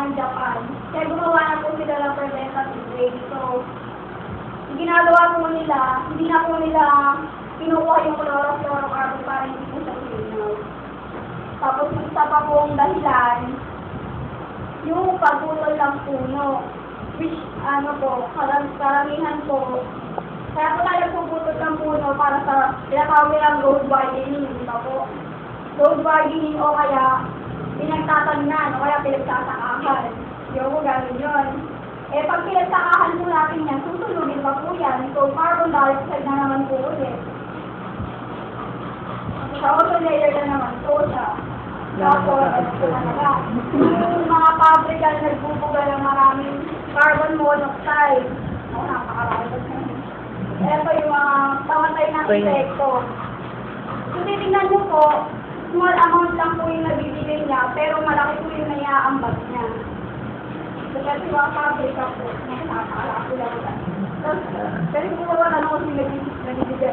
ng Japan. Kaya gumawa na po sila ng preventative way. So, yung ginagawa po nila, hindi na po nila kinukuha yung chlorofluorocarbon para hindi po siya sinaw. Tapos, isa pa po ang dahilan, yung pagputol ng puno. Which, karamihan po, kaya po tayo puputol ng puno para sa tinatawag nilang road widening, di ba po? Road widening o kaya pinagtatagnan o kaya pinagtatakahan. Yung po gano'n yun. Eh, pag pinagtakahan po natin yan, susunugin pa po yan. So, carbon dioxide na naman po ulit. Sa ozone layer na naman po siya. Tapos, yung mga pabrika na nagbubuga ng maraming carbon monoxide. Oo, napakarami. Ito yung mga pamatay ng insekto. Kung titignan mo po, small amount lang po yung nabibigay niya, pero malaki po yung naiaambat niya. Kasi yung mga pabrika po, napakarami lang. Kasi kung wala na kung nabibigay niya.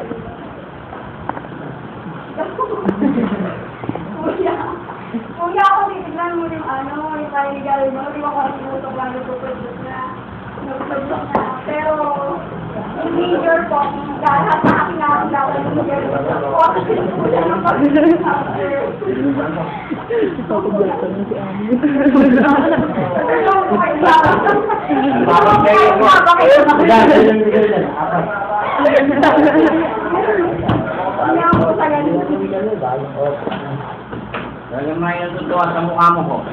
Kuya ako, titignan mo yung yung panigal mo, di ba kung sinutok lang nagpuproduce na. Pero, yung major po, lahat na aking nakakilala yung major po. Kasi po siya ng pag-produce after. Papablata na si Ami. Talagang may natutuwa sa mukha mo ko.